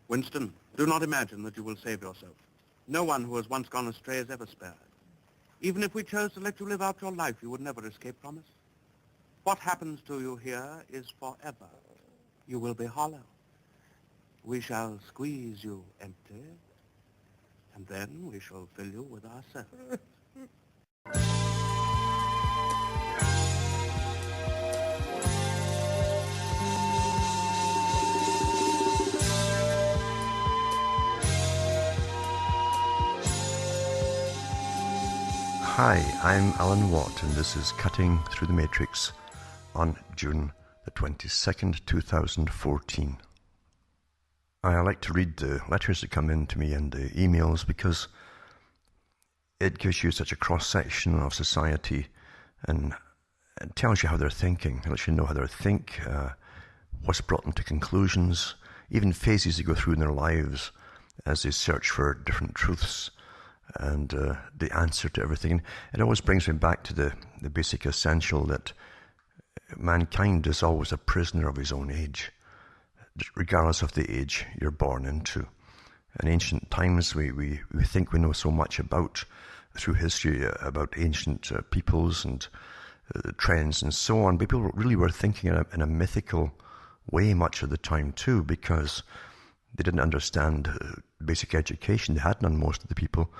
Winston, do not imagine that you will save yourself. No one who has once gone astray is ever spared. Even if we chose to let you live out your life, you would never escape from us. What happens to you here is forever. You will be hollow. We shall squeeze you empty, and then we shall fill you with ourselves. Hi, I'm Alan Watt, and this is Cutting Through the Matrix on June the 22nd, 2014. I like to read the letters that come in to me and the emails because it gives you such a cross-section of society and it tells you how they're thinking. It lets you know how they think, what's brought them to conclusions, even phases they go through in their lives as they search for different truths and the answer to everything. It always brings me back to the basic essential that mankind is always a prisoner of his own age, regardless of the age you're born into. In ancient times, we think we know so much about, through history, about ancient peoples and trends and so on. People really were thinking in a mythical way much of the time too, because they didn't understand basic education. They had none, most of the people,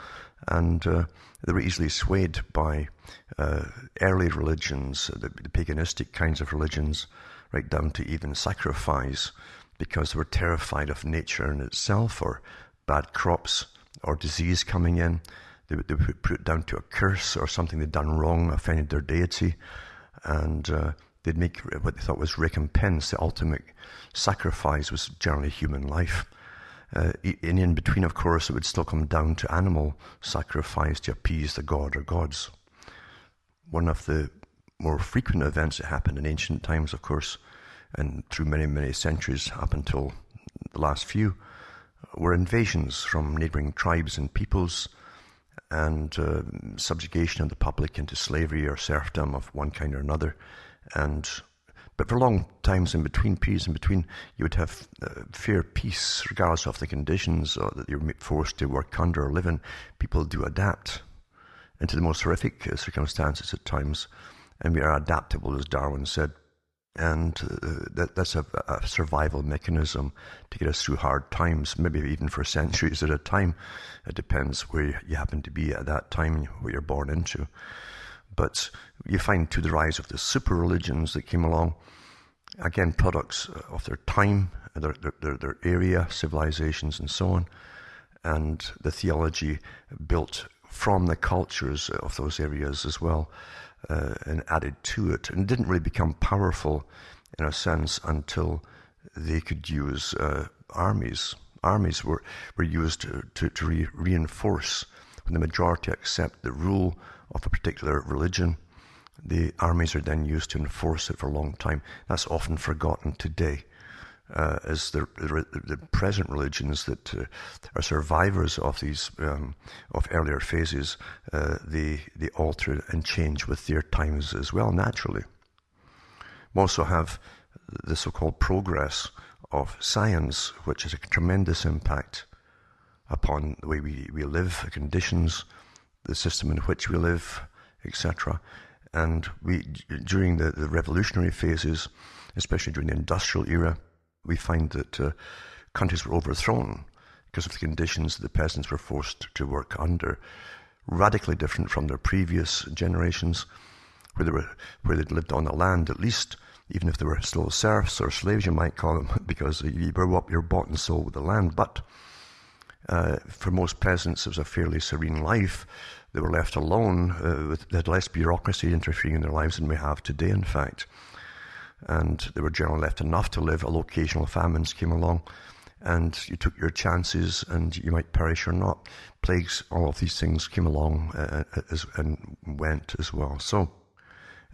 and they were easily swayed by early religions, the paganistic kinds of religions, right down to even sacrifice, because they were terrified of nature in itself, or bad crops, or disease coming in. They would put it down to a curse or something they'd done wrong, offended their deity, and they'd make what they thought was recompense. The ultimate sacrifice was generally human life. In between, of course, it would still come down to animal sacrifice to appease the god or gods. One of the more frequent events that happened in ancient times, of course, and through many, many centuries up until the last few, were invasions from neighboring tribes and peoples, and subjugation of the public into slavery or serfdom of one kind or another. But for long times in between, periods in between, you would have fair peace, regardless of the conditions that you're forced to work under or live in. People do adapt into the most horrific circumstances at times, and we are adaptable, as Darwin said. And that's a survival mechanism to get us through hard times, maybe even for centuries at a time. It depends where you happen to be at that time and what you're born into. But you find to the rise of the super religions that came along, again, products of their time, their area, civilizations and so on, and the theology built from the cultures of those areas as well, and added to it, and didn't really become powerful in a sense until they could use armies. Armies were used to reinforce. When the majority accept the rule of a particular religion, the armies are then used to enforce it for a long time. That's often forgotten today, as the present religions that are survivors of these of earlier phases, they alter and change with their times as well, naturally. We also have the so-called progress of science, which has a tremendous impact upon the way we live, the conditions, the system in which we live, etc. And during the revolutionary phases, especially during the industrial era, we find that countries were overthrown because of the conditions that the peasants were forced to work under, radically different from their previous generations, where they'd lived on the land, at least, even if they were still serfs or slaves, you might call them, because you grew up, you're bought and sold with the land. But for most peasants, it was a fairly serene life. They were left alone. They had less bureaucracy interfering in their lives than we have today, in fact. And they were generally left enough to live. Occasional famines came along, and you took your chances, and you might perish or not. Plagues, all of these things came along and went as well. So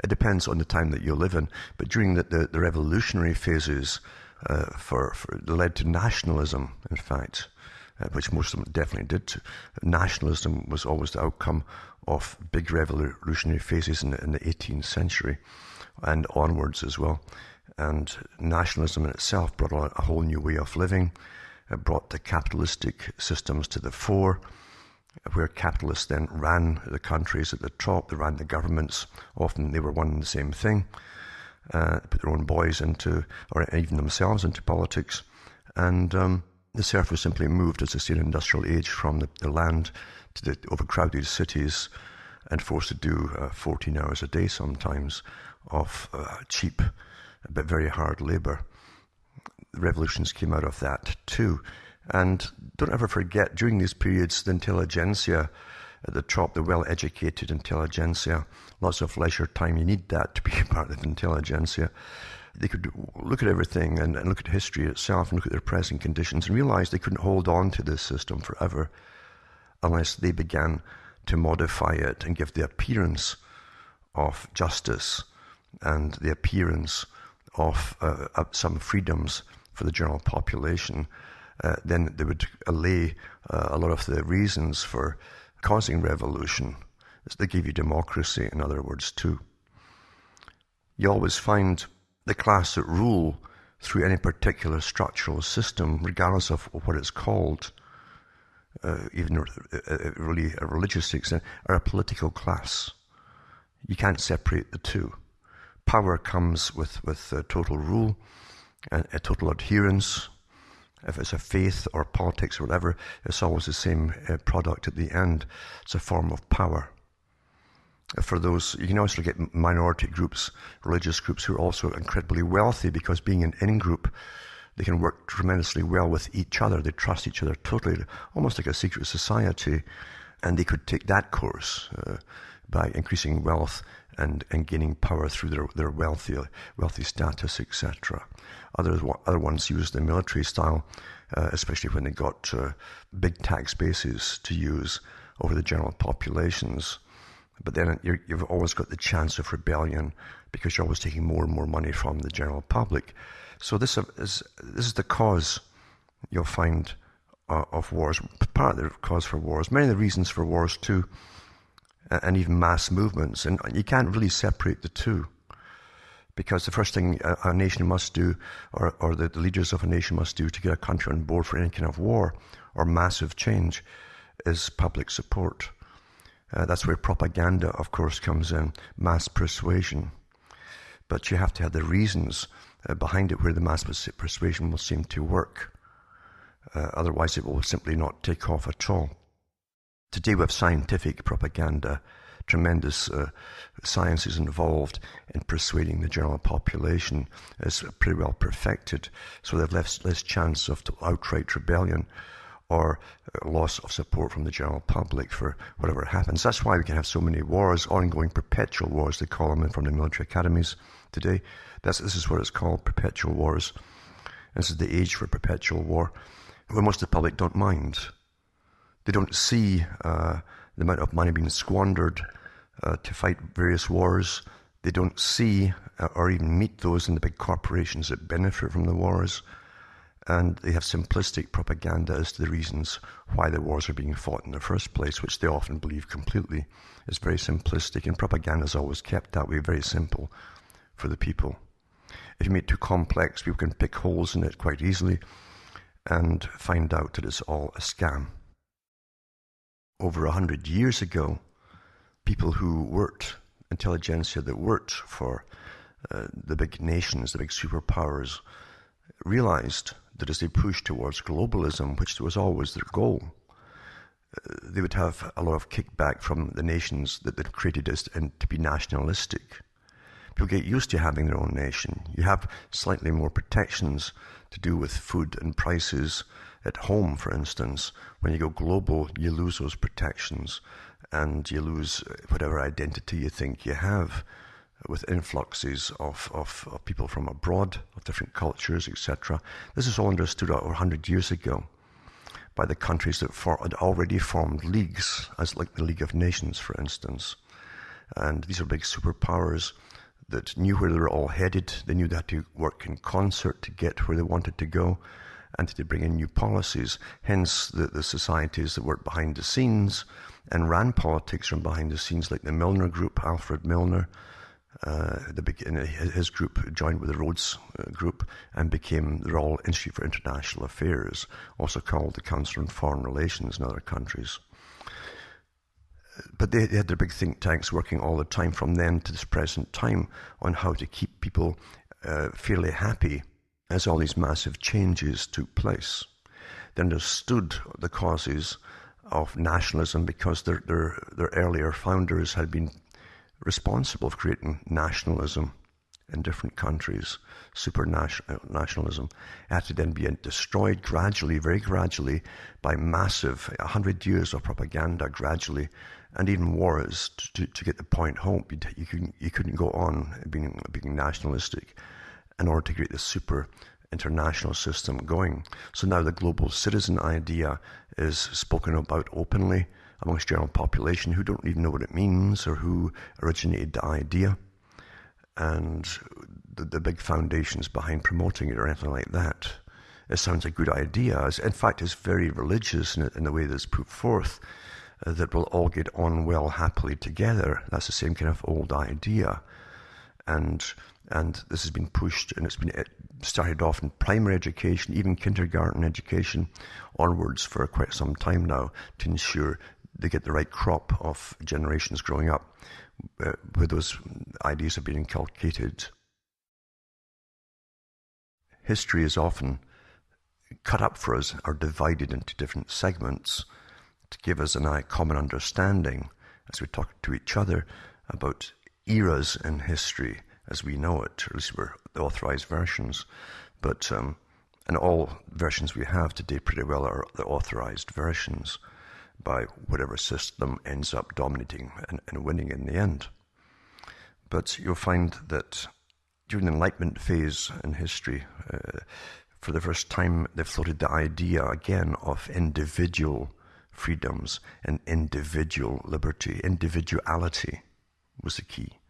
it depends on the time that you live in. But during the revolutionary phases, led to nationalism, in fact, which most of them definitely did. Nationalism was always the outcome of big revolutionary phases in the 18th century and onwards as well. And nationalism in itself brought on a whole new way of living, brought the capitalistic systems to the fore, where capitalists then ran the countries at the top, they ran the governments. Often they were one and the same thing, put their own boys into, or even themselves into politics. And the serf was simply moved, as I say, in industrial age from the land to the overcrowded cities and forced to do 14 hours a day sometimes of cheap but very hard labor. The revolutions came out of that too. And don't ever forget, during these periods, the intelligentsia at the top, the well-educated intelligentsia, lots of leisure time, you need that to be part of the intelligentsia. They could look at everything and look at history itself and look at their present conditions and realize they couldn't hold on to this system forever unless they began to modify it and give the appearance of justice and the appearance of some freedoms for the general population. Then they would allay a lot of the reasons for causing revolution. They gave you democracy, in other words, too. You always find the class that rule through any particular structural system, regardless of what it's called, even really a religious extent, are a political class. You can't separate the two. Power comes with total rule and a total adherence. If it's a faith or politics or whatever, it's always the same product at the end. It's a form of power. For those, you can also get minority groups, religious groups who are also incredibly wealthy because being an in-group, they can work tremendously well with each other. They trust each other totally, almost like a secret society. And they could take that course by increasing wealth and gaining power through their wealthy status, etc. Other ones use the military style, especially when they got big tax bases to use over the general populations. But then you've always got the chance of rebellion because you're always taking more and more money from the general public. So this is the cause you'll find of wars, part of the cause for wars, many of the reasons for wars too, and even mass movements. And you can't really separate the two, because the first thing a nation must do, or the leaders of a nation must do to get a country on board for any kind of war or massive change is public support. That's where propaganda, of course, comes in, mass persuasion. But you have to have the reasons behind it where the mass persuasion will seem to work. Otherwise, it will simply not take off at all. Today we have scientific propaganda. Tremendous science is involved in persuading the general population. It's pretty well perfected, so they have less chance of outright rebellion or loss of support from the general public for whatever happens. That's why we can have so many wars, ongoing perpetual wars, they call them from the military academies today. This is what it's called, perpetual wars. This is the age for perpetual war, where most of the public don't mind. They don't see the amount of money being squandered to fight various wars. They don't see or even meet those in the big corporations that benefit from the wars. And they have simplistic propaganda as to the reasons why the wars are being fought in the first place, which they often believe completely. It's very simplistic, and propaganda is always kept that way, very simple for the people. If you make it too complex, people can pick holes in it quite easily and find out that it's all a scam. Over 100 years ago, people who worked, intelligentsia that worked for the big nations, the big superpowers, realized that as they pushed towards globalism, which was always their goal, they would have a lot of kickback from the nations that they'd created and to be nationalistic. People get used to having their own nation. You have slightly more protections to do with food and prices at home, for instance. When you go global, you lose those protections and you lose whatever identity you think you have with influxes of people from abroad, of different cultures, etc. This is all understood over 100 years ago by the countries that had already formed leagues, as like the League of Nations, for instance. And these are big superpowers that knew where they were all headed. They knew they had to work in concert to get where they wanted to go and to bring in new policies. Hence, the societies that worked behind the scenes and ran politics from behind the scenes, like the Milner Group, Alfred Milner, his group joined with the Rhodes group and became the Royal Institute for International Affairs, also called the Council on Foreign Relations in other countries. But they had their big think tanks working all the time from then to this present time on how to keep people fairly happy as all these massive changes took place. They understood the causes of nationalism because their earlier founders had been responsible for creating nationalism in different countries, nationalism. It had to then be destroyed gradually, very gradually, by massive 100 years of propaganda gradually, and even wars to get the point home. You couldn't go on being nationalistic in order to create this super international system going. So now the global citizen idea is spoken about openly amongst general population who don't even know what it means or who originated the idea, and the big foundations behind promoting it or anything like that. It sounds a good idea. In fact, it's very religious in the way that it's put forth, that we'll all get on well happily together. That's the same kind of old idea. And this has been pushed, and it started off in primary education, even kindergarten education onwards for quite some time now, to ensure they get the right crop of generations growing up where those ideas have been inculcated. History is often cut up for us or divided into different segments to give us a common understanding as we talk to each other about eras in history as we know it, or at least we're the authorized versions. But and all versions we have today pretty well are the authorized versions by whatever system ends up dominating and winning in the end. But you'll find that during the Enlightenment phase in history, for the first time, they floated the idea again of individual freedoms and individual liberty. Individuality was the key.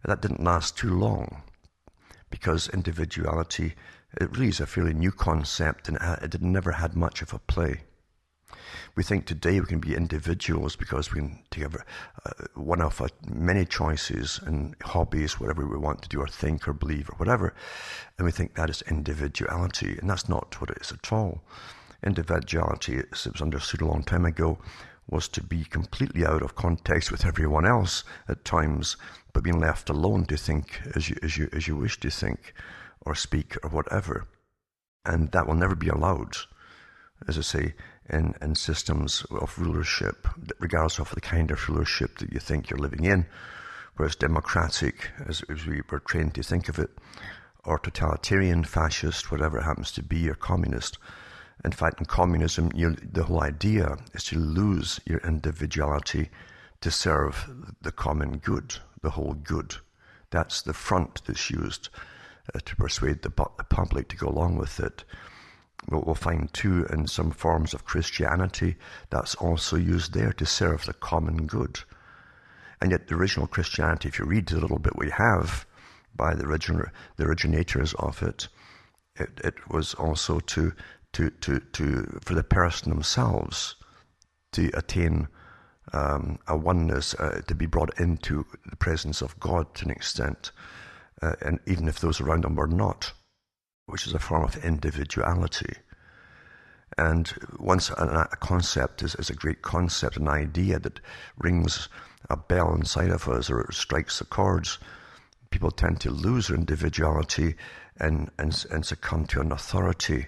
That didn't last too long, because individuality, it really is a fairly new concept, and it never had much of a play. We think today we can be individuals because we can take one of many choices and hobbies, whatever we want to do or think or believe or whatever, and we think that is individuality, and that's not what it is at all. Individuality, as it was understood a long time ago, was to be completely out of context with everyone else at times, but being left alone to think as you wish to think or speak or whatever. And that will never be allowed, as I say, in systems of rulership, regardless of the kind of rulership that you think you're living in, whereas democratic, as we were trained to think of it, or totalitarian, fascist, whatever it happens to be, or communist. In fact, in communism, the whole idea is to lose your individuality to serve the common good, the whole good. That's the front that's used to persuade the public to go along with it. We'll find too in some forms of Christianity that's also used there to serve the common good. And yet the original Christianity, if you read a little bit we have by the originators of it, it was also for the person themselves to attain a oneness, to be brought into the presence of God to an extent, and even if those around them were not, which is a form of individuality. And once a concept is a great concept, an idea that rings a bell inside of us or it strikes the chords, people tend to lose their individuality and succumb to an authority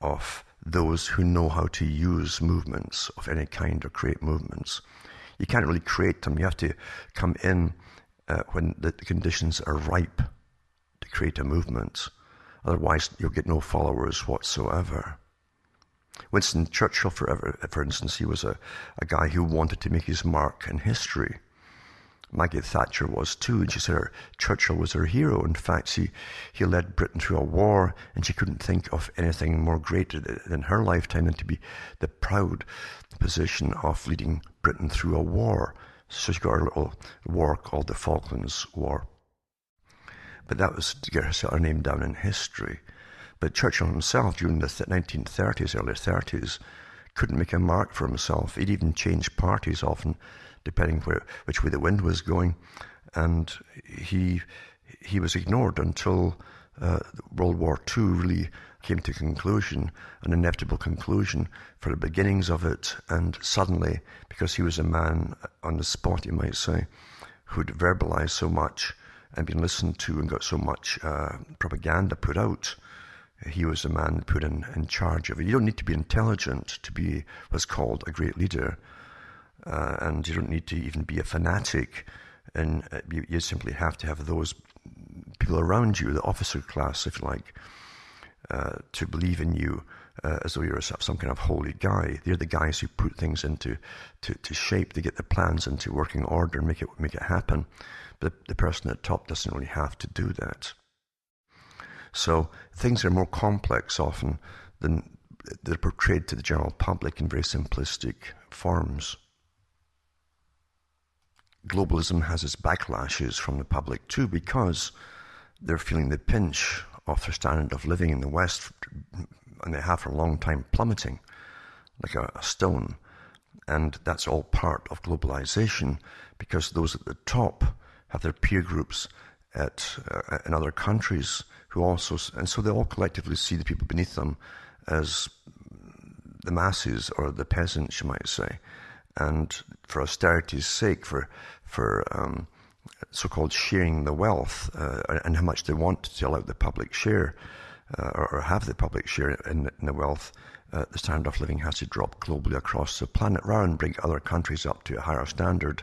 of those who know how to use movements of any kind or create movements. You can't really create them. You have to come in when the conditions are ripe to create a movement. Otherwise, you'll get no followers whatsoever. Winston Churchill, for instance, he was a guy who wanted to make his mark in history. Maggie Thatcher was too, and she said Churchill was her hero. In fact, he led Britain through a war, and she couldn't think of anything more great in her lifetime than to be the proud position of leading Britain through a war. So she got her little war called the Falklands War. But that was to get her name down in history. But Churchill himself, during the 1930s, early 30s, couldn't make a mark for himself. He'd even change parties often, depending which way the wind was going, and he was ignored until World War II really came to conclusion, an inevitable conclusion for the beginnings of it. And suddenly, because he was a man on the spot, you might say, who'd verbalized so much and been listened to and got so much propaganda put out, he was a man put in charge of it. You don't need to be intelligent to be what's called a great leader, and you don't need to even be a fanatic, and you simply have to have those people around you, the officer class, if you like, to believe in you as though you're some kind of holy guy. They're the guys who put things into to shape, to get the plans into working order and make it happen. But the person at top doesn't really have to do that. So things are more complex often than they're portrayed to the general public in very simplistic forms. Globalism has its backlashes from the public too, because they're feeling the pinch of their standard of living in the West, and they have for a long time, plummeting like a stone. And that's all part of globalization, because those at the top have their peer groups in other countries who also, and so they all collectively see the people beneath them as the masses, or the peasants, you might say. And for austerity's sake, for so-called sharing the wealth, and how much they want to allow the public share, or have the public share in the wealth, the standard of living has to drop globally across the planet, rather than bring other countries up to a higher standard,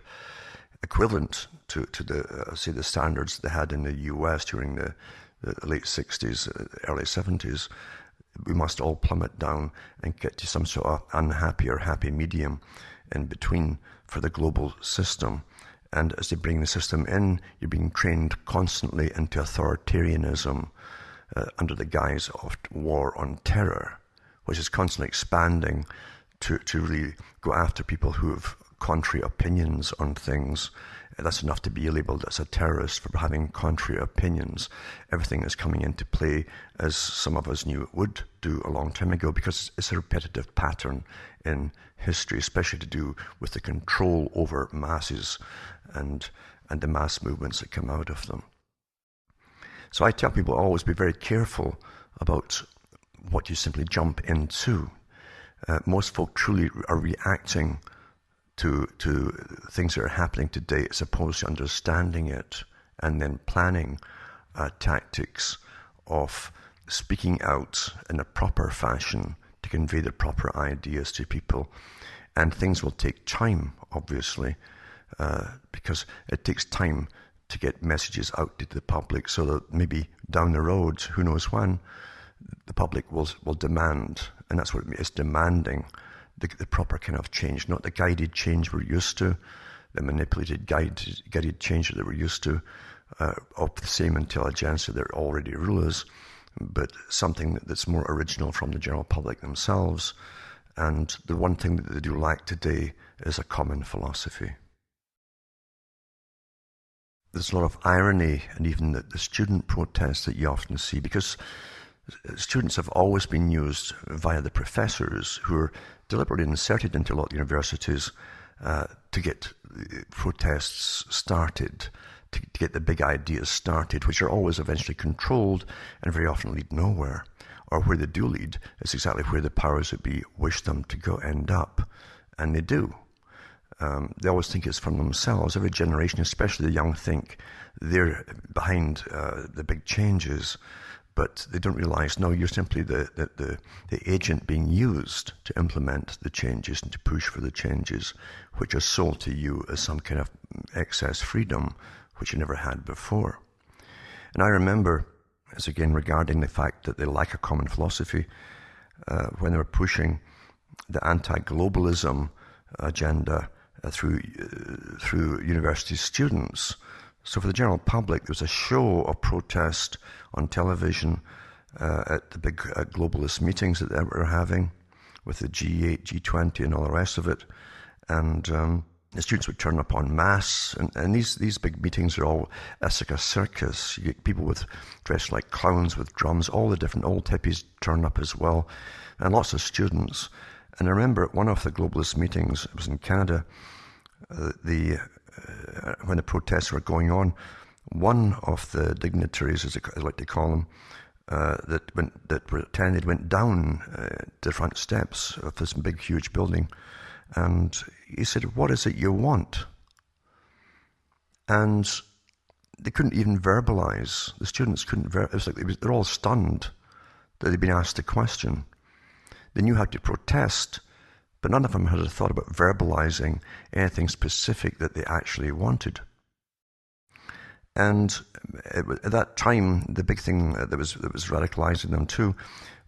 equivalent to the say the standards they had in the US during the late 60s, early 70s. We must all plummet down and get to some sort of unhappy or happy medium in between for the global system. And as they bring the system in, you're being trained constantly into authoritarianism under the guise of war on terror, which is constantly expanding to really go after people who have contrary opinions on things. That's enough to be labeled as a terrorist for having contrary opinions. Everything is coming into play as some of us knew it would do a long time ago, because it's a repetitive pattern in history, especially to do with the control over masses and the mass movements that come out of them. So I tell people always be very careful about what you simply jump into. Most folk truly are reacting to things that are happening today, as opposed to understanding it and then planning tactics of speaking out in a proper fashion to convey the proper ideas to people. And things will take time, obviously, because it takes time to get messages out to the public, so that maybe down the road, who knows when, the public will demand, and that's what it is, demanding the proper kind of change, not the guided change we're used to, the manipulated guided change that we're used to, of the same intelligentsia that already rulers, but something that's more original from the general public themselves. And the one thing that they do lack today is a common philosophy. There's a lot of irony, and even the student protests that you often see, because students have always been used via the professors, who are deliberately inserted into a lot of universities to get protests started, to get the big ideas started, which are always eventually controlled and very often lead nowhere. Or where they do lead is exactly where the powers that be wish them to go end up. And they do. They always think it's from themselves. Every generation, especially the young, think they're behind the big changes. But they don't realize, no, you're simply the agent being used to implement the changes and to push for the changes, which are sold to you as some kind of excess freedom, which you never had before. And I remember, as again regarding the fact that they lack a common philosophy, when they were pushing the anti-globalism agenda through university students. So for the general public, there was a show of protest on television at the big globalist meetings that they were having with the G8, G20 and all the rest of it. And the students would turn up en masse. And these big meetings are all, it's like a circus. You get people dressed like clowns with drums. All the different old hippies turn up as well. And lots of students. And I remember at one of the globalist meetings, it was in Canada, the when the protests were going on, one of the dignitaries, as I like to call them, that were attended went down the front steps of this big, huge building, and he said, "What is it you want?" And they couldn't even verbalize. The students couldn't. It was like they're all stunned that they'd been asked a question. They knew how to protest, but none of them had a thought about verbalizing anything specific that they actually wanted. And at that time, the big thing that was radicalizing them too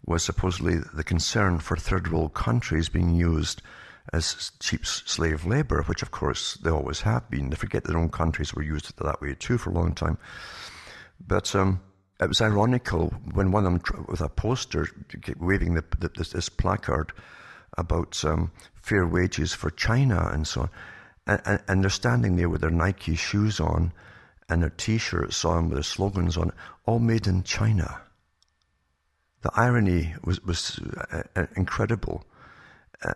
was supposedly the concern for third world countries being used as cheap slave labor, which of course they always have been. They forget their own countries were used that way too for a long time. But it was ironical when one of them, with a poster, waving this placard about fair wages for China and so on, and they're standing there with their Nike shoes on and their T-shirts on with their slogans on, all made in China. The irony was incredible.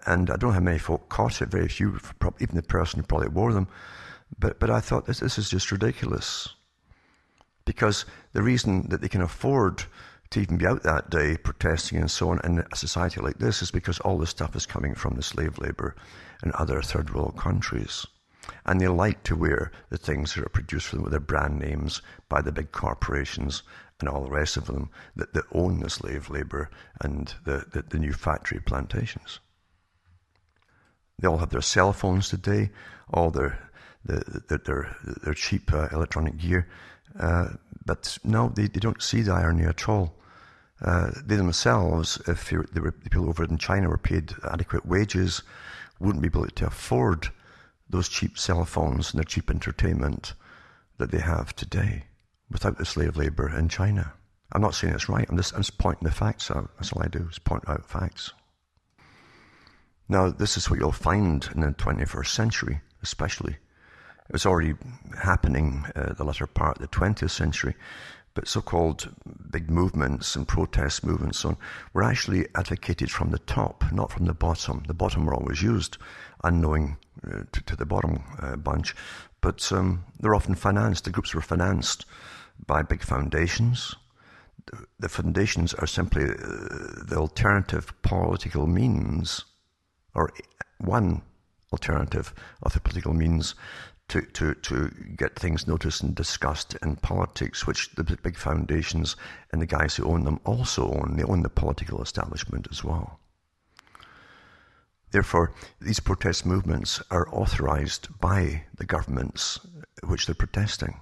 And I don't know how many folk caught it, very few, even the person who probably wore them. But I thought, this is just ridiculous. Because the reason that they can afford to even be out that day protesting and so on in a society like this is because all this stuff is coming from the slave labor in other third world countries. And they like to wear the things that are produced for them with their brand names by the big corporations and all the rest of them that own the slave labor and the new factory plantations. They all have their cell phones today, all their cheap electronic gear. But no, they don't see the irony at all. They themselves, if the people over in China were paid adequate wages, wouldn't be able to afford those cheap cell phones and their cheap entertainment that they have today without the slave labor in China. I'm not saying it's right. I'm just pointing the facts out. That's all I do, is point out facts. Now, this is what you'll find in the 21st century, especially. It was already happening the latter part of the 20th century, but so-called big movements and protest movements and so on were actually advocated from the top, not from the bottom. The bottom were always used, unknowing to the bottom bunch, but they're often financed. The groups were financed by big foundations. The foundations are simply the alternative political means, or one alternative of the political means to get things noticed and discussed in politics, which the big foundations and the guys who own them also own. They own the political establishment as well. Therefore, these protest movements are authorized by the governments which they're protesting.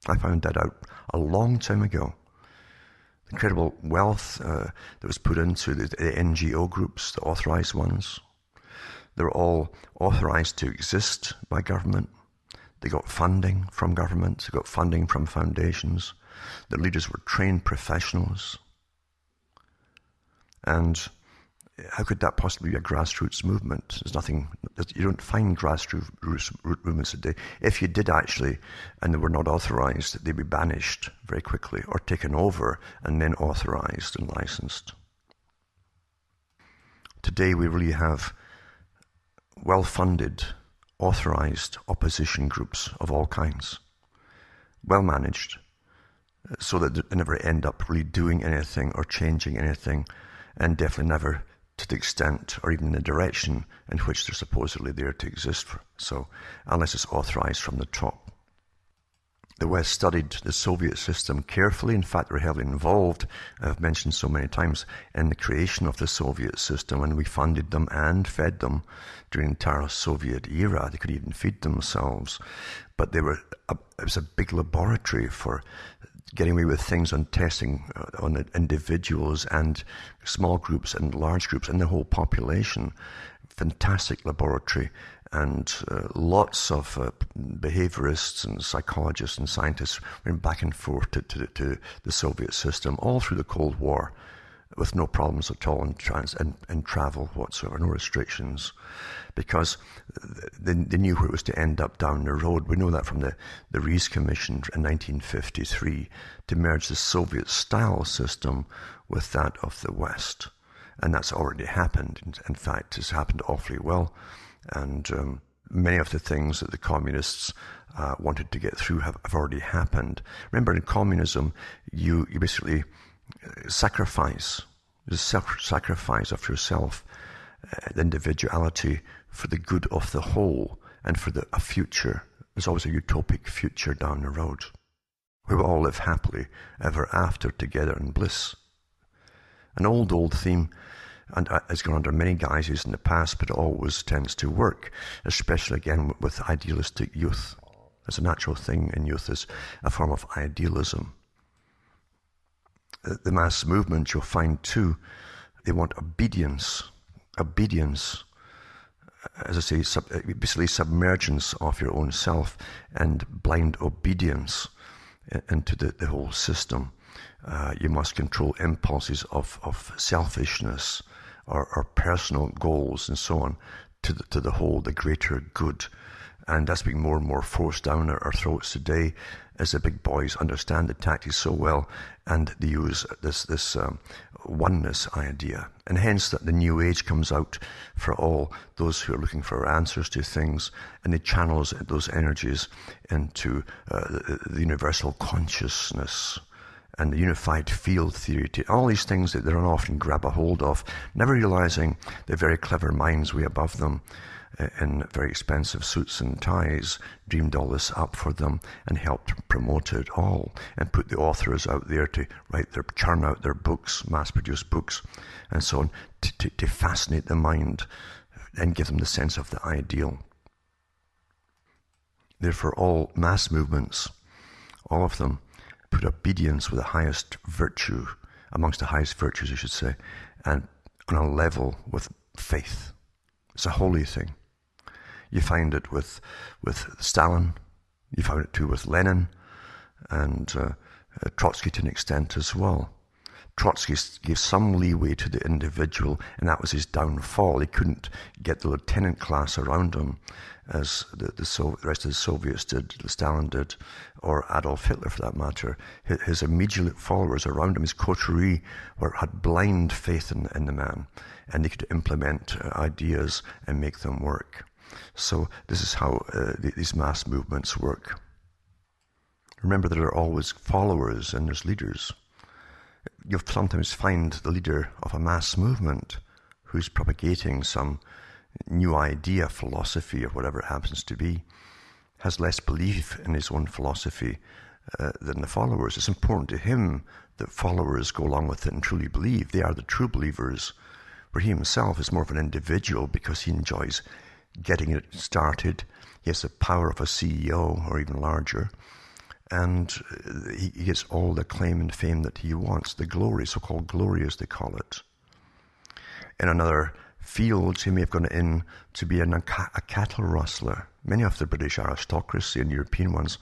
I found that out a long time ago. The incredible wealth that was put into the NGO groups, the authorized ones. They're all authorized to exist by government. They got funding from government. They got funding from foundations. The leaders were trained professionals. And how could that possibly be a grassroots movement? There's nothing, you don't find grassroots movements today. If you did actually, and they were not authorized, they'd be banished very quickly or taken over and then authorized and licensed. Today we really have well-funded, authorized opposition groups of all kinds, well-managed, so that they never end up really doing anything or changing anything, and definitely never to the extent or even the direction in which they're supposedly there to exist for. So, unless it's authorized from the top. The West studied the Soviet system carefully. In fact, they were heavily involved, I've mentioned so many times, in the creation of the Soviet system, and we funded them and fed them during the entire Soviet era. They could even feed themselves. But it was a big laboratory for getting away with things on testing on individuals and small groups and large groups and the whole population. Fantastic laboratory. And lots of behaviorists and psychologists and scientists went back and forth to the Soviet system all through the Cold War with no problems at all in travel whatsoever, no restrictions, because they knew where it was to end up down the road. We know that from the Rees Commission in 1953 to merge the Soviet-style system with that of the West. And that's already happened. In fact, it's happened awfully well. And many of the things that the communists wanted to get through have already happened. Remember, in communism, you basically sacrifice, the self-sacrifice of yourself, the individuality for the good of the whole and for a future. There's always a utopic future down the road. We will all live happily ever after together in bliss. An old theme, and has gone under many guises in the past, but it always tends to work, especially again with idealistic youth. As a natural thing in youth is a form of idealism. The mass movement, you'll find too, they want obedience. Obedience, as I say, basically submergence of your own self and blind obedience into the whole system. You must control impulses of selfishness or personal goals and so on to the whole, the greater good. And that's being more and more forced down our throats today as the big boys understand the tactics so well, and they use this oneness idea. And hence that the new age comes out for all those who are looking for answers to things, and they channel those energies into the universal consciousness and the unified field theory, to all these things that they don't often grab a hold of, never realizing the very clever minds way above them in very expensive suits and ties dreamed all this up for them and helped promote it all and put the authors out there to churn out their books, mass-produced books and so on, to fascinate the mind and give them the sense of the ideal. Therefore, all mass movements, all of them, put obedience with the highest virtue, amongst the highest virtues, I should say, and on a level with faith. It's a holy thing. You find it with Stalin, you found it too with Lenin, and Trotsky to an extent as well. Trotsky gave some leeway to the individual, and that was his downfall. He couldn't get the lieutenant class around him as the rest of the Soviets did, Stalin did, or Adolf Hitler for that matter. His immediate followers around him, his coterie, had blind faith in the man, and they could implement ideas and make them work. So this is how these mass movements work. Remember, there are always followers and there's leaders. You'll sometimes find the leader of a mass movement who's propagating some new idea, philosophy, or whatever it happens to be, has less belief in his own philosophy than the followers. It's important to him that followers go along with it and truly believe. They are the true believers, where he himself is more of an individual because he enjoys getting it started. He has the power of a CEO or even larger, and he gets all the acclaim and fame that he wants, the glory, so-called glory as they call it. In another field, he may have gone in to be a cattle rustler. Many of the British aristocracy and European ones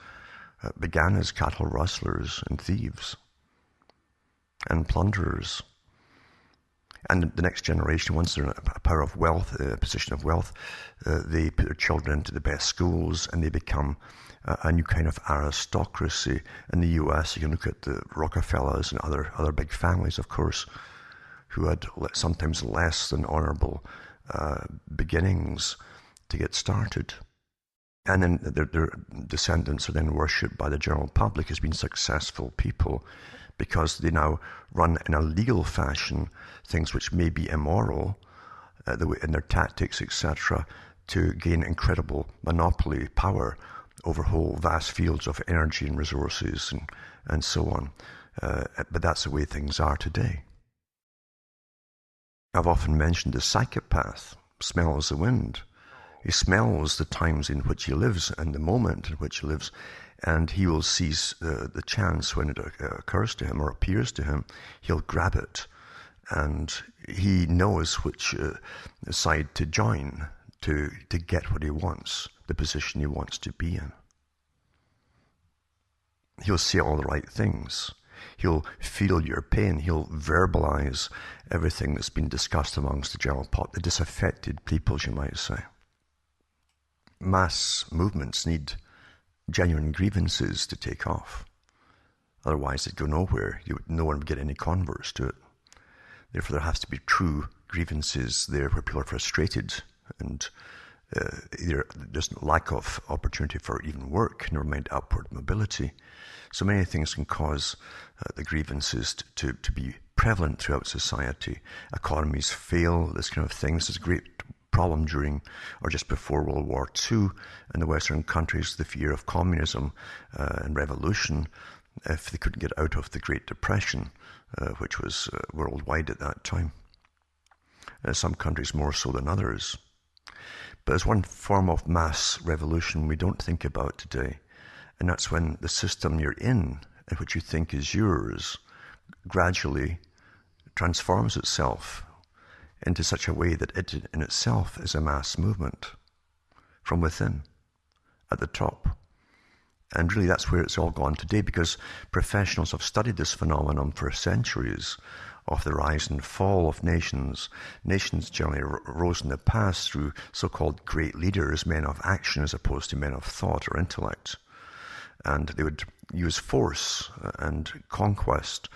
began as cattle rustlers and thieves and plunderers. And the next generation, once they're in a power of wealth, a position of wealth, they put their children into the best schools and they become a new kind of aristocracy. In the US, you can look at the Rockefellers and other big families, of course, who had sometimes less than honorable beginnings to get started. And then their descendants are then worshipped by the general public as being successful people, because they now run in a legal fashion things which may be immoral in their tactics, etc., to gain incredible monopoly power over whole vast fields of energy and resources and so on. But that's the way things are today. I've often mentioned the psychopath smells the wind. He smells the times in which he lives and the moment in which he lives, and he will seize the chance when it occurs to him or appears to him. He'll grab it, and he knows which side to join to get what he wants, the position he wants to be in. He'll say all the right things. He'll feel your pain. He'll verbalize everything that's been discussed amongst the general the disaffected peoples, you might say. Mass movements need genuine grievances to take off. Otherwise, they'd go nowhere. No one would get any converts to it. Therefore, there has to be true grievances there where people are frustrated and either just lack of opportunity for even work, never mind upward mobility. So many things can cause the grievances to be prevalent throughout society. Economies fail, this kind of thing. This is a great problem during or just before World War II in the Western countries, the fear of communism and revolution if they couldn't get out of the Great Depression, which was worldwide at that time. Some countries more so than others. But there's one form of mass revolution we don't think about today, and that's when the system you're in, and which you think is yours, gradually transforms itself into such a way that it in itself is a mass movement from within, at the top. And really that's where it's all gone today, because professionals have studied this phenomenon for centuries of the rise and fall of nations. Nations generally rose in the past through so-called great leaders, men of action as opposed to men of thought or intellect. And they would use force and conquest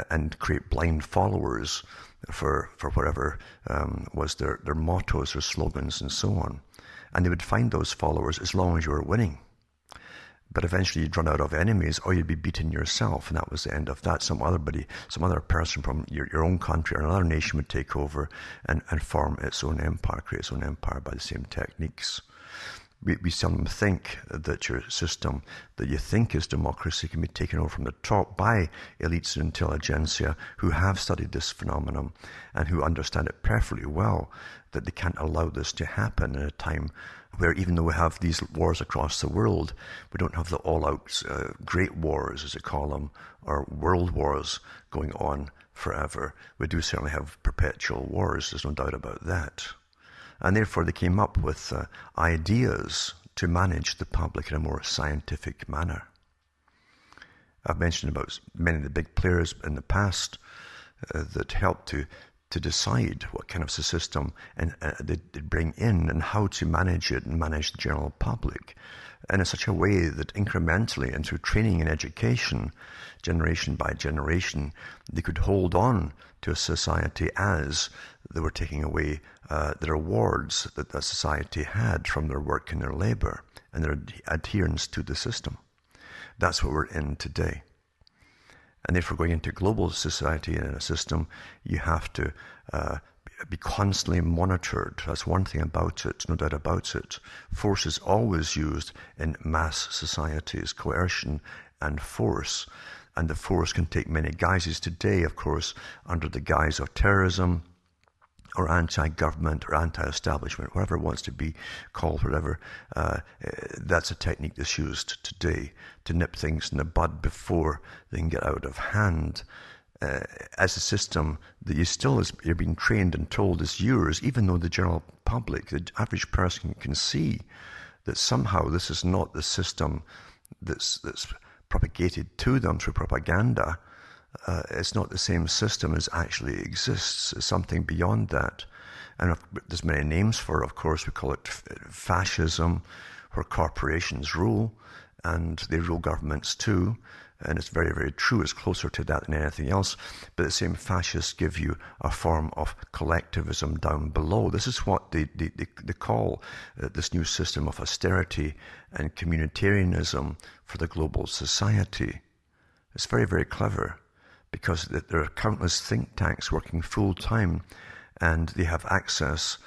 and create blind followers for whatever was their mottos or slogans and so on. And they would find those followers as long as you were winning. But eventually you'd run out of enemies or you'd be beaten yourself, and that was the end of that. Some other person from your own country or another nation would take over and form its own empire, create its own empire by the same techniques. We seldom think that your system that you think is democracy can be taken over from the top by elites and intelligentsia who have studied this phenomenon and who understand it perfectly well, that they can't allow this to happen in a time where, even though we have these wars across the world, we don't have the all-out great wars, as they call them, or world wars going on forever. We do certainly have perpetual wars, there's no doubt about that. And therefore they came up with ideas to manage the public in a more scientific manner. I've mentioned about many of the big players in the past that helped to decide what kind of system they'd bring in and how to manage it and manage the general public. And in such a way that incrementally and through training and education, generation by generation, they could hold on to a society as they were taking away the rewards that that society had from their work and their labor and their adherence to the system. That's what we're in today. And if we're going into global society and a system, you have to be constantly monitored. That's one thing about it, no doubt about it. Force is always used in mass societies, coercion and force. And the force can take many guises today, of course, under the guise of terrorism, or anti-government or anti-establishment, whatever it wants to be called, whatever. That's a technique that's used today to nip things in the bud before they can get out of hand. As a system that you're being trained and told is yours, even though the general public, the average person, can see that somehow this is not the system that's propagated to them through propaganda. It's not the same system as actually exists. It's something beyond that. And there's many names for it, of course. We call it fascism, where corporations rule, and they rule governments too. And it's very, very true. It's closer to that than anything else. But the same fascists give you a form of collectivism down below. This is what they call this new system of austerity and communitarianism for the global society. It's very, very clever, because there are countless think tanks working full-time, and they have access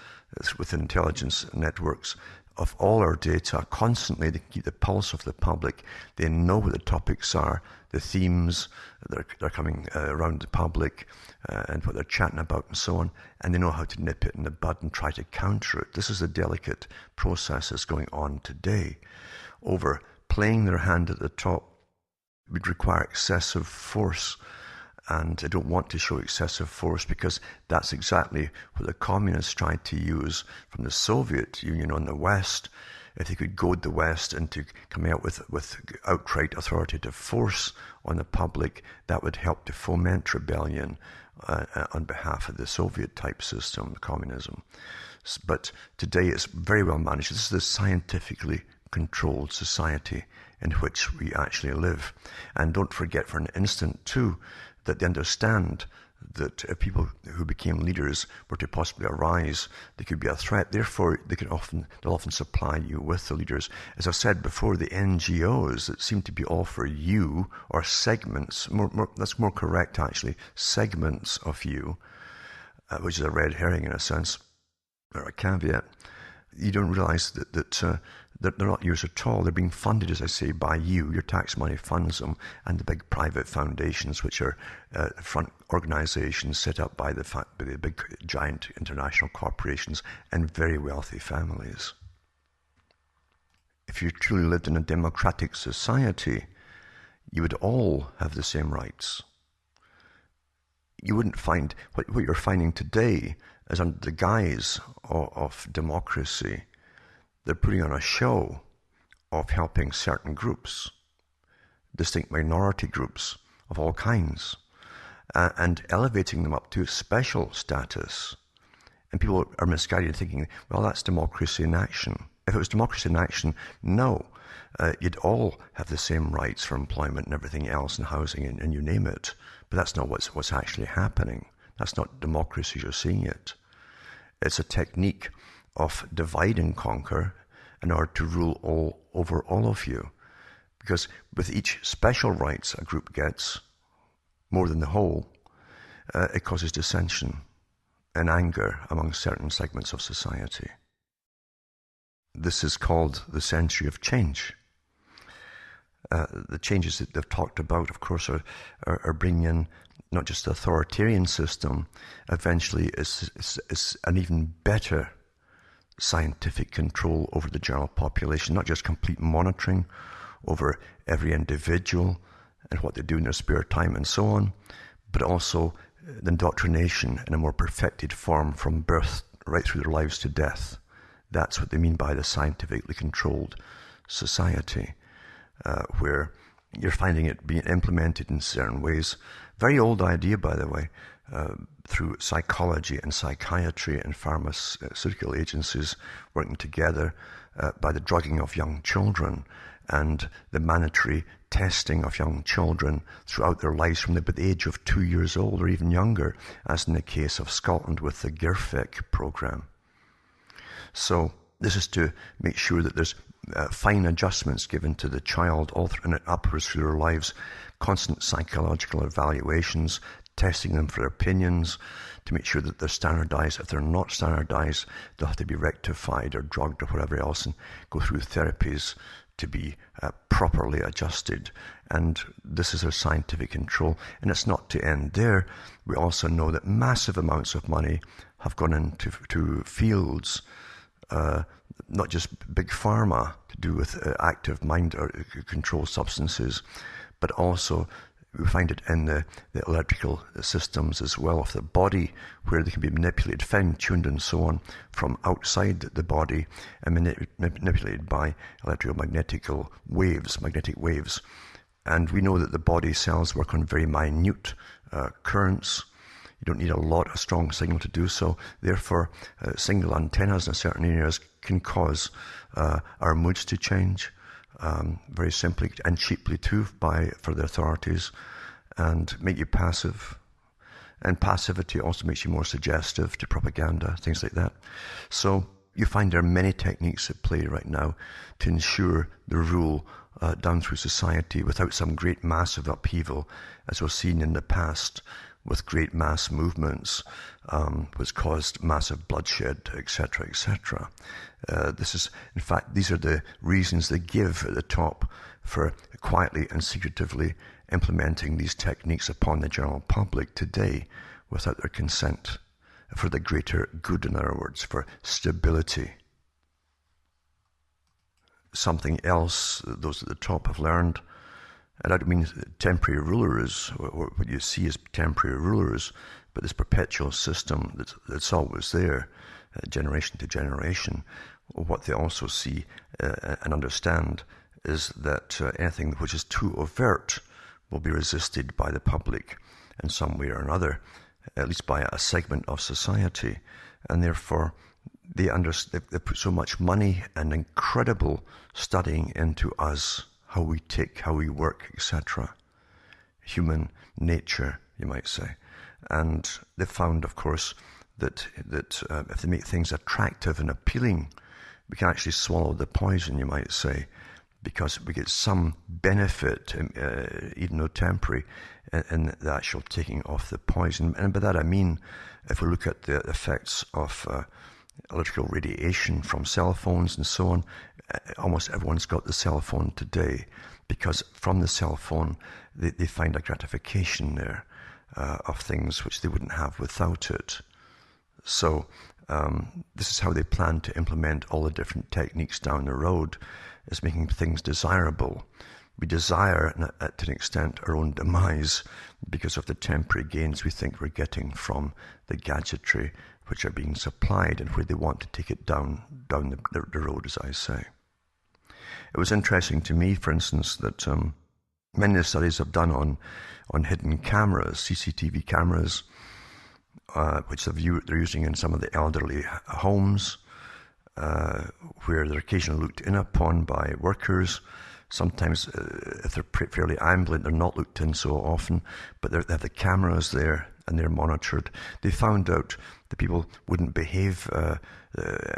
with intelligence networks of all our data constantly. They keep the pulse of the public. They know what the topics are, the themes that are coming around the public, and what they're chatting about and so on, and they know how to nip it in the bud and try to counter it. This is the delicate process that's going on today. Over playing their hand at the top would require excessive force. And I don't want to show excessive force, because that's exactly what the communists tried to use from the Soviet Union on the West. If they could goad the West into coming out with outright authoritative force on the public, that would help to foment rebellion on behalf of the Soviet-type system, communism. But today it's very well managed. This is the scientifically controlled society in which we actually live. And don't forget for an instant, too, that they understand that if people who became leaders were to possibly arise, they could be a threat. Therefore, they'll often supply you with the leaders. As I've said before, the NGOs that seem to be all for you, or segments, that's more correct actually, segments of you, which is a red herring in a sense, or a caveat. You don't realize that they're not yours at all. They're being funded, as I say, by you. Your tax money funds them, and the big private foundations, which are front organizations set up by the big, giant international corporations and very wealthy families. If you truly lived in a democratic society, you would all have the same rights. You wouldn't find what you're finding today as under the guise of democracy. They're putting on a show of helping certain groups, distinct minority groups of all kinds, and elevating them up to special status. And people are misguided thinking, well, that's democracy in action. If it was democracy in action, no. You'd all have the same rights for employment and everything else, and housing, and you name it. But that's not what's actually happening. That's not democracy as you're seeing it. It's a technique of divide and conquer in order to rule over all of you. Because with each special rights a group gets, more than the whole, it causes dissension and anger among certain segments of society. This is called the century of change. The changes that they've talked about, of course, are bringing in not just the authoritarian system, eventually is an even better scientific control over the general population, not just complete monitoring over every individual and what they do in their spare time and so on, but also the indoctrination in a more perfected form from birth right through their lives to death. That's what they mean by the scientifically controlled society, where you're finding it being implemented in certain ways. Very old idea, by the way, through psychology and psychiatry and pharmaceutical agencies working together by the drugging of young children and the mandatory testing of young children throughout their lives from the age of 2 years old or even younger, as in the case of Scotland with the GIRFIC program. So this is to make sure that there's fine adjustments given to the child all through and upwards through their lives, constant psychological evaluations, testing them for their opinions to make sure that they're standardized. If they're not standardized, they'll have to be rectified or drugged or whatever else and go through therapies to be properly adjusted. And this is our scientific control. And it's not to end there. We also know that massive amounts of money have gone into fields, not just big pharma to do with active mind or control substances, but also we find it in the electrical systems as well of the body, where they can be manipulated, fine-tuned and so on from outside the body and manipulated by magnetic waves. And we know that the body cells work on very minute currents. You don't need a strong signal to do so. Therefore, single antennas in certain areas can cause our moods to change, very simply and cheaply too, for the authorities, and make you passive. And passivity also makes you more suggestive to propaganda, things like that. So you find there are many techniques at play right now to ensure the rule done through society without some great massive upheaval, as we've seen in the past with great mass movements, which caused massive bloodshed, etc., etc. These are the reasons they give at the top for quietly and secretively implementing these techniques upon the general public today without their consent, for the greater good, in other words, for stability. Something else those at the top have learned, and I don't mean temporary rulers, or what you see as temporary rulers, but this perpetual system that's always there, generation to generation. What they also see and understand is that anything which is too overt will be resisted by the public in some way or another, at least by a segment of society, and therefore they put so much money and incredible studying into us, how we tick, how we work, etc. Human nature, you might say. And they found, of course, that if they make things attractive and appealing, we can actually swallow the poison, you might say, because we get some benefit, even though temporary, in the actual taking off the poison. And by that I mean, if we look at the effects of electrical radiation from cell phones and so on, almost everyone's got the cell phone today, because from the cell phone they find a gratification there of things which they wouldn't have without it. So this is how they plan to implement all the different techniques down the road, is making things desirable. We desire, to an extent, our own demise because of the temporary gains we think we're getting from the gadgetry which are being supplied and where they want to take it down the road, as I say. It was interesting to me, for instance, that many of the studies I've done on hidden cameras, CCTV cameras, which they're using in some of the elderly homes, where they're occasionally looked in upon by workers. Sometimes, if they're fairly ambulant, they're not looked in so often, but they have the cameras there and they're monitored. They found out that people wouldn't behave or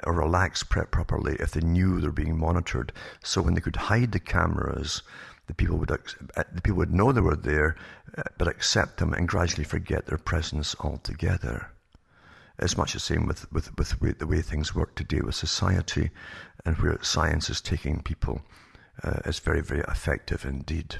relax properly if they knew they're being monitored. So when they could hide the cameras, the people would know they were there, but accept them and gradually forget their presence altogether. It's much the same with the way things work today with society, and where science is taking people. Is very, very effective indeed.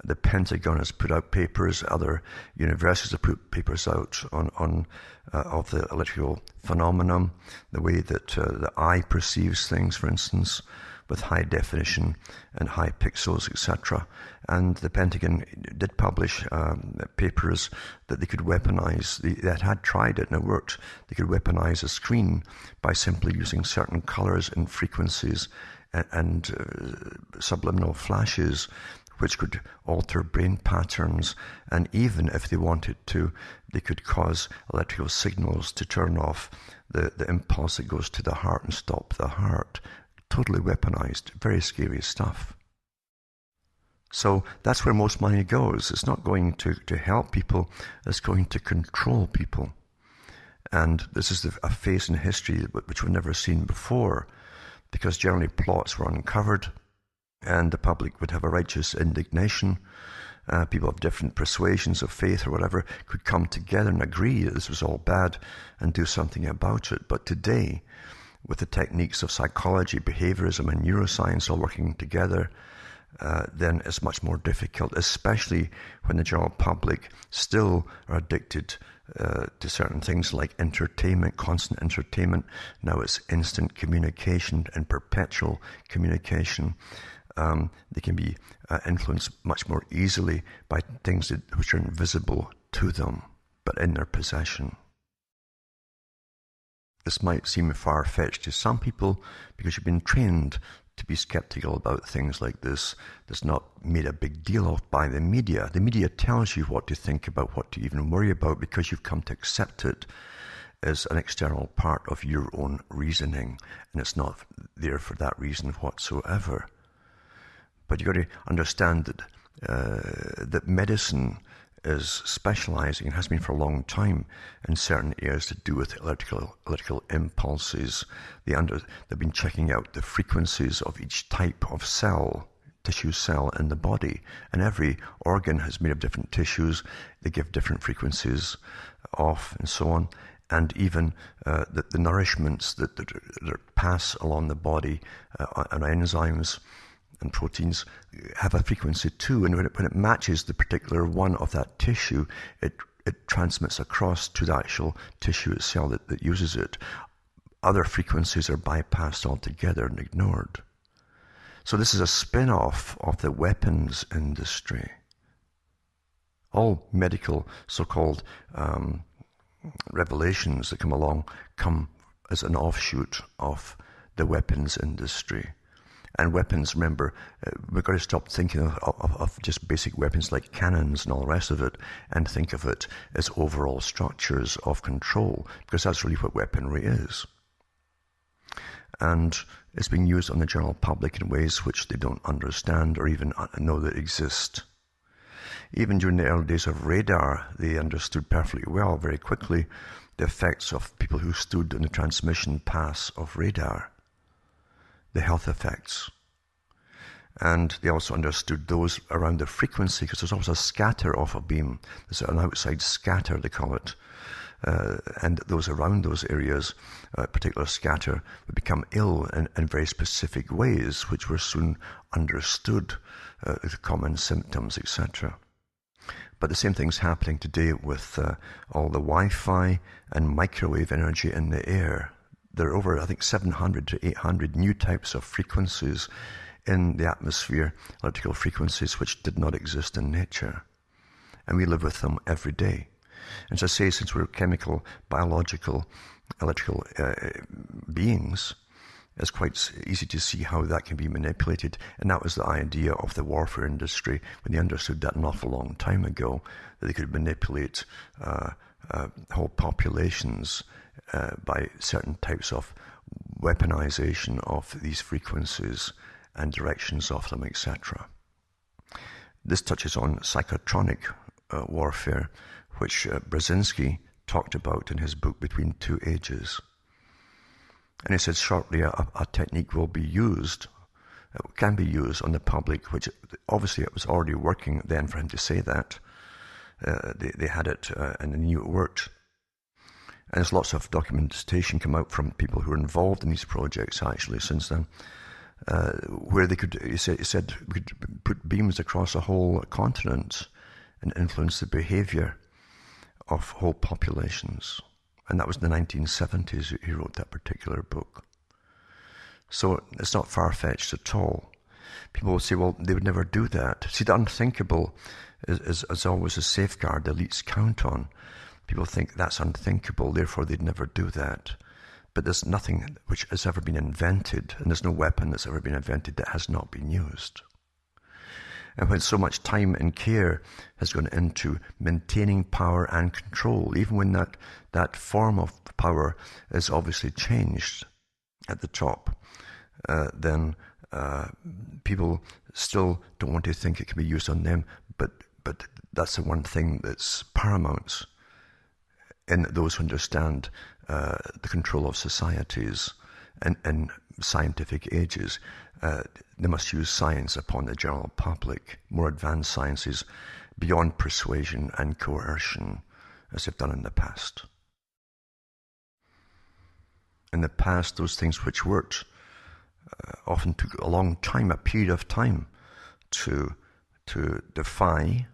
The Pentagon has put out papers, other universities have put papers out on of the electrical phenomenon, the way that the eye perceives things, for instance, with high definition and high pixels, etc. And the Pentagon did publish papers that they could weaponize, that had tried it and it worked. They could weaponize a screen by simply using certain colors and frequencies and subliminal flashes, which could alter brain patterns, and even if they wanted to, they could cause electrical signals to turn off the impulse that goes to the heart and stop the heart. Totally weaponized, very scary stuff. So that's where most money goes. It's not going to help people, it's going to control people. And this is a phase in history which we've never seen before, because generally plots were uncovered and the public would have a righteous indignation. People of different persuasions of faith or whatever could come together and agree that this was all bad and do something about it. But today, with the techniques of psychology, behaviorism and neuroscience all working together, then it's much more difficult, especially when the general public still are addicted to certain things like entertainment, constant entertainment. Now it's instant communication and perpetual communication. They can be influenced much more easily by things which are invisible to them, but in their possession. This might seem far-fetched to some people because you've been trained to be skeptical about things like this. That's not made a big deal of by the media. The media tells you what to think about, what to even worry about, because you've come to accept it as an external part of your own reasoning, and it's not there for that reason whatsoever. But you've got to understand that medicine is specializing, and has been for a long time, in certain areas to do with electrical impulses. They've been checking out the frequencies of each type of cell, tissue cell in the body, and every organ is made of different tissues. They give different frequencies off and so on, and even the nourishments that pass along the body and enzymes and proteins have a frequency too, and when it matches the particular one of that tissue, it transmits across to the actual tissue itself that uses it. Other frequencies are bypassed altogether and ignored. So this is a spin-off of the weapons industry. All medical so-called revelations that come along come as an offshoot of the weapons industry. And weapons, remember, we've got to stop thinking of just basic weapons like cannons and all the rest of it, and think of it as overall structures of control, because that's really what weaponry is. And it's being used on the general public in ways which they don't understand or even know that exist. Even during the early days of radar, they understood perfectly well, very quickly, the effects of people who stood in the transmission paths of radar, the health effects. And they also understood those around the frequency, because there's always a scatter off a beam. There's an outside scatter, they call it. And those around those areas, particular scatter, would become ill in very specific ways, which were soon understood, the common symptoms, etc. But the same thing's happening today with all the Wi-Fi and microwave energy in the air. There are over, I think, 700 to 800 new types of frequencies in the atmosphere, electrical frequencies, which did not exist in nature. And we live with them every day. And as I say, since we're chemical, biological, electrical beings, it's quite easy to see how that can be manipulated. And that was the idea of the warfare industry, when they understood that an awful long time ago, that they could manipulate whole populations by certain types of weaponization of these frequencies and directions of them, etc. This touches on psychotronic warfare, which Brzezinski talked about in his book Between Two Ages. And he said shortly a technique will be used, can be used on the public, which obviously it was already working then for him to say that. They had it and they knew it worked. And there's lots of documentation come out from people who are involved in these projects actually since then, where they could, he said we could put beams across a whole continent and influence the behavior of whole populations. And that was in the 1970s he wrote that particular book. So it's not far-fetched at all. People will say, well, they would never do that. See, the unthinkable is always a safeguard the elites count on. People think that's unthinkable, therefore they'd never do that. But there's nothing which has ever been invented, and there's no weapon that's ever been invented that has not been used. And when so much time and care has gone into maintaining power and control, even when that form of power is obviously changed at the top, then people still don't want to think it can be used on them. But that's the one thing that's paramount in those who understand the control of societies and scientific ages. They must use science upon the general public, more advanced sciences beyond persuasion and coercion, as they've done in the past. In the past, those things which worked often took a long time, a period of time, to defy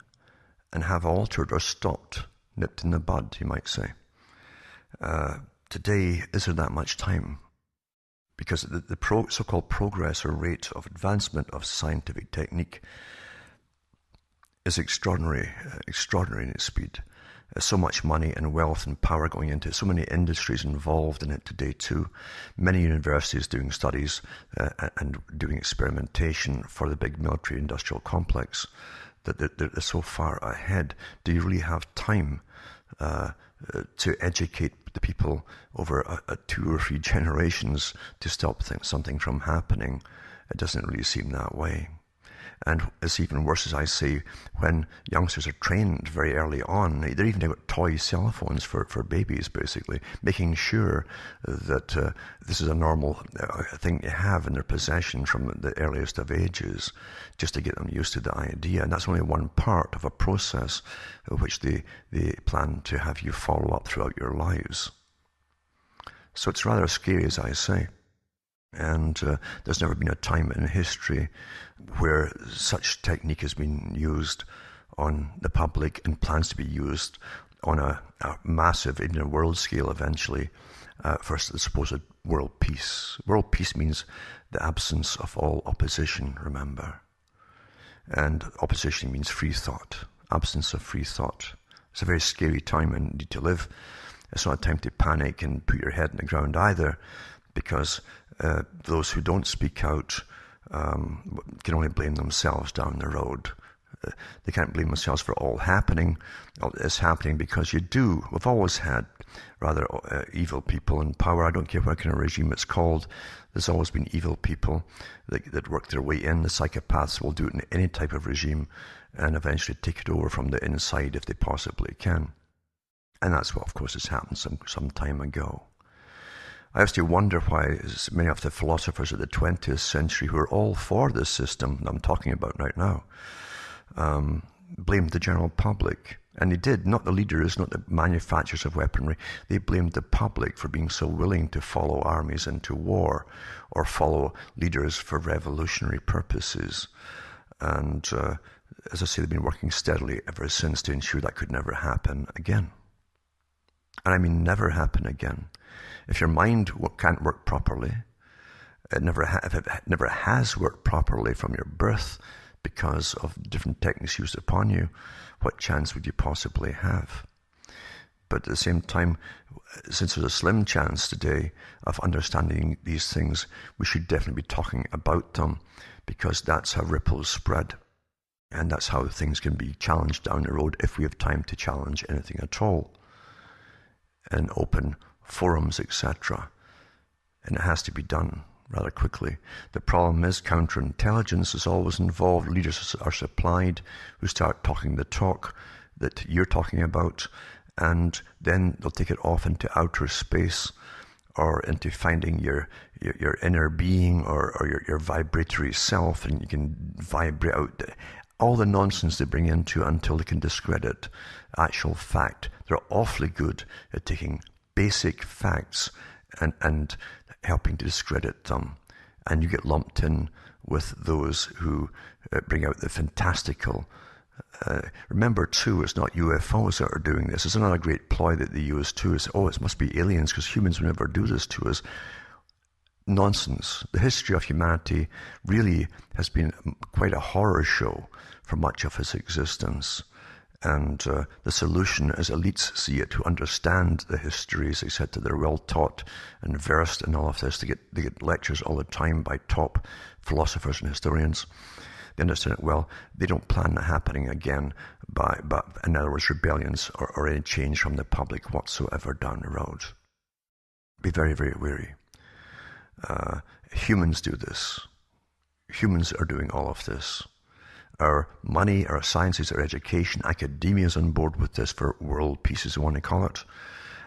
and have altered or stopped, nipped in the bud, you might say. Today, is there that much time? Because the so-called progress or rate of advancement of scientific technique is extraordinary in its speed. There's so much money and wealth and power going into it, so many industries involved in it today too. Many universities doing studies and doing experimentation for the big military industrial complex, that they're so far ahead. Do you really have time to educate the people over 2 or 3 generations to stop something from happening? It doesn't really seem that way. And it's even worse, as I say, when youngsters are trained very early on. They're even got toy cell phones for babies, basically, making sure that this is a normal thing to have in their possession from the earliest of ages, just to get them used to the idea. And that's only one part of a process which they plan to have you follow up throughout your lives. So it's rather scary, as I say. And there's never been a time in history where such technique has been used on the public and plans to be used on a massive, even a world scale eventually, for the supposed world peace. World peace means the absence of all opposition, remember. And opposition means free thought, absence of free thought. It's a very scary time indeed to live. It's not a time to panic and put your head in the ground either, because those who don't speak out can only blame themselves down the road. they can't blame themselves for all happening. It's happening because we've always had rather evil people in power. I don't care what kind of regime it's called. There's always been evil people that work their way in. The psychopaths will do it in any type of regime and eventually take it over from the inside if they possibly can. And that's what, of course, has happened some time ago. I used to wonder why many of the philosophers of the 20th century, who are all for this system that I'm talking about right now, blamed the general public. And they did, not the leaders, not the manufacturers of weaponry. They blamed the public for being so willing to follow armies into war or follow leaders for revolutionary purposes. And as I say, they've been working steadily ever since to ensure that could never happen again. And I mean never happen again. If your mind can't work properly, if it never has worked properly from your birth because of different techniques used upon you, what chance would you possibly have? But at the same time, since there's a slim chance today of understanding these things, we should definitely be talking about them, because that's how ripples spread. And that's how things can be challenged down the road if we have time to challenge anything at all in open forums, etc. And it has to be done rather quickly. The problem is counterintelligence is always involved. Leaders are supplied who start talking the talk that you're talking about, and then they'll take it off into outer space or into finding your inner being or your vibratory self, and you can vibrate out all the nonsense they bring into it until they can discredit actual fact. They're awfully good at taking basic facts and helping to discredit them. And you get lumped in with those who bring out the fantastical. Remember, too, it's not UFOs that are doing this. It's another great ploy that they use, too. Is, it must be aliens, because humans would never do this to us. Nonsense. The history of humanity really has been quite a horror show for much of its existence. And the solution, as elites see it, who understand the histories, etc., they're well taught and versed in all of this. They get lectures all the time by top philosophers and historians. They understand it well. They don't plan that happening again by in other words, rebellions or any change from the public whatsoever down the road. Be very, very wary. Humans do this. Humans are doing all of this. Our money, our sciences, our education, academia is on board with this for world peace, as you want to call it.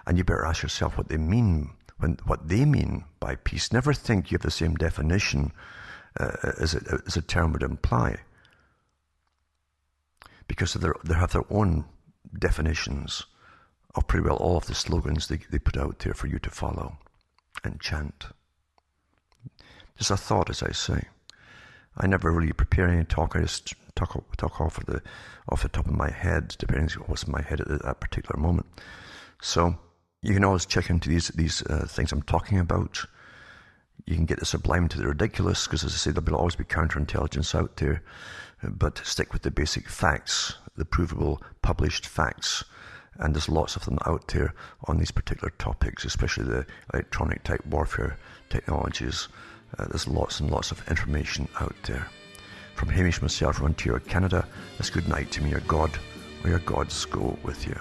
And you better ask yourself what they mean by peace. Never think you have the same definition as a term would imply, because they have their own definitions of pretty well all of the slogans they put out there for you to follow and chant. Just a thought, as I say. I never really prepare any talk. I just talk off the top of my head, depending on what's in my head at that particular moment. So you can always check into these things I'm talking about. You can get the sublime to the ridiculous, because, as I say, there'll always be counterintelligence out there. But stick with the basic facts, the provable, published facts. And there's lots of them out there on these particular topics, especially the electronic type warfare technologies. There's lots and lots of information out there. From Hamish myself from Ontario, Canada, it's good night to me, your God, or your gods go with you.